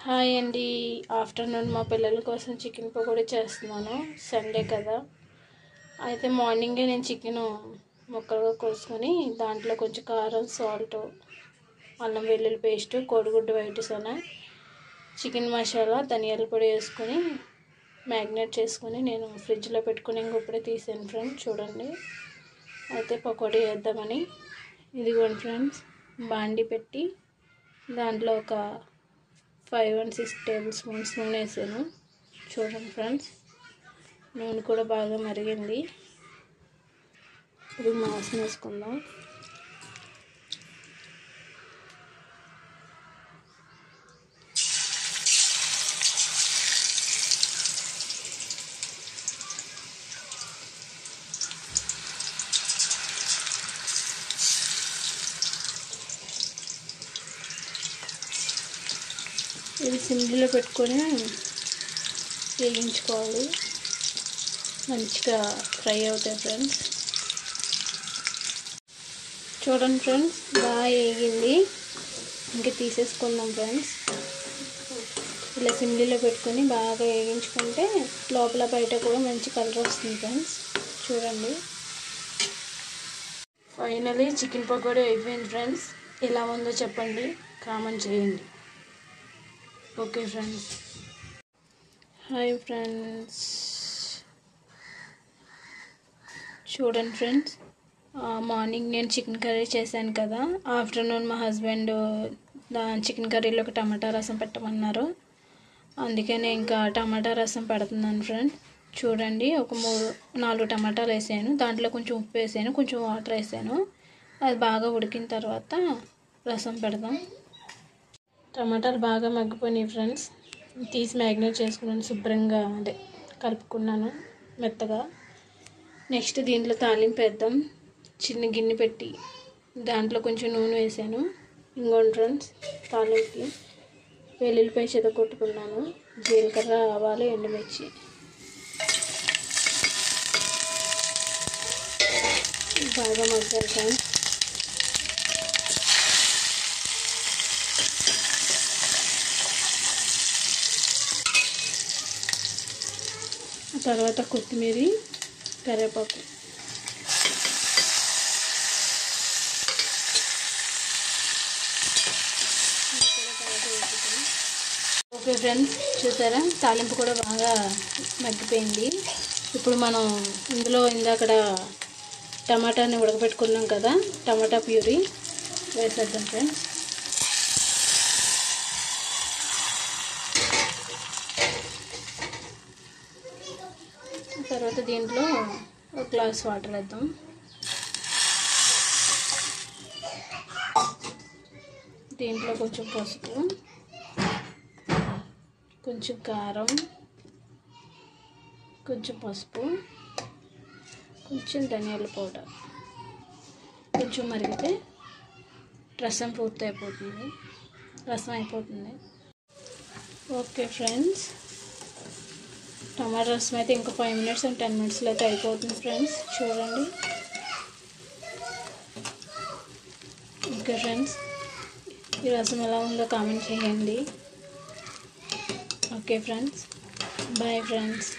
Hi అండి. Afternoon మా పిల్లల కోసం చికెన్ పకోడీ చేస్తున్నాను. సండే కదా. అయితే మార్నింగే నేను చికెన్ ముక్కలుగా కోసుకొని దాంట్లో కొంచెం కారం, సాల్ట్, అల్లం వెల్లుల్లి పేస్ట్, కోడిగుడ్డు వైట్ సొన, చికెన్ మసాలా, ధనియాల పొడి వేసుకొని మ్యాగ్నేట్ చేసుకొని నేను ఫ్రిడ్జ్లో పెట్టుకుని ఇంకొప్పుడే తీసాను ఫ్రెండ్స్. చూడండి. అయితే పకోడీ వేద్దామని ఇదిగోండి ఫ్రెండ్స్, బాండి పెట్టి దాంట్లో ఒక 5 and 6 tablespoons నూనె వేసాను. చూడండి ఫ్రెండ్స్, నూనె కూడా బాగా మరిగింది. ఇప్పుడు మాంసం వేసుకుందాం. ఇది సిమ్లో పెట్టుకొని వేయించుకోవాలి. మంచిగా ఫ్రై అవుతాయి ఫ్రెండ్స్. చూడండి ఫ్రెండ్స్, బాగా వేగింది. ఇంకా తీసేసుకుందాం ఫ్రెండ్స్. ఇలా సిమ్లో పెట్టుకొని బాగా వేయించుకుంటే లోపల బయట కూడా మంచి కలర్ వస్తుంది ఫ్రెండ్స్. చూడండి. ఫైనలీ చికెన్ పకోడీ అయిపోయింది ఫ్రెండ్స్. ఎలా ఉందో చెప్పండి, కామెంట్ చేయండి. Okay friends. Hi friends. చూడండి ఫ్రెండ్స్, మార్నింగ్ నేను చికెన్ కర్రీ చేశాను కదా. ఆఫ్టర్నూన్ మా హస్బెండ్ చికెన్ కర్రీలో ఒక టమాటా రసం పెట్టమన్నారు. అందుకనే ఇంకా టమాటా రసం పెడుతున్నాను ఫ్రెండ్స్. చూడండి, ఒక 3-4 టమాటాలు వేసాను. దాంట్లో కొంచెం ఉప్పు వేసాను, కొంచెం వాటర్ వేసాను. అది బాగా ఉడికిన తర్వాత రసం పెడదాం. టమాటాలు బాగా మగ్గిపోయినాయి ఫ్రెండ్స్. తీసి మ్యాగ్నేట్ చేసుకున్నాను, శుభ్రంగా కలుపుకున్నాను మెత్తగా. నెక్స్ట్ దీంట్లో తాలింపు వేద్దాం. చిన్న గిన్నె పెట్టి దాంట్లో కొంచెం నూనె వేసాను. ఇంకోండి ఫ్రెండ్స్, తాలింపుకి వెల్లుల్లిపాయ చెదగొట్టుకున్నాను, జీలకర్ర, ఆవాలు, ఎండుమిర్చి. బాగా మగ్గాలి ఫ్రెండ్స్. తర్వాత కొత్తిమీర, కరివేపాకు. ఓకే ఫ్రెండ్స్, చూసారా, తాలింపు కూడా బాగా మగ్గిపోయింది. ఇప్పుడు మనం ఇందులో ఇందాక టమాటాని ఉడకబెట్టుకున్నాం కదా, టమాటా ప్యూరీ వేసేద్దాం ఫ్రెండ్స్. తర్వాత దీంట్లో 1 గ్లాస్ వాటర్ వేద్దాం. దీంట్లో కొంచెం పసుపు, కొంచెం కారం, కొంచెం పసుపు, కొంచెం ధనియాల పౌడర్. కొంచెం మరిగితే రసం పూర్తి అయిపోతుంది, రసం అయిపోతుంది. ఓకే ఫ్రెండ్స్, టమాటా రసం అయితే ఇంకా 5 minutes and 10 minutesలో అయితే అయిపోతుంది ఫ్రెండ్స్. చూడండి. ఓకే ఫ్రెండ్స్, ఈ రసం ఎలా ఉందో కామెంట్ చేయండి. Okay friends, bye friends.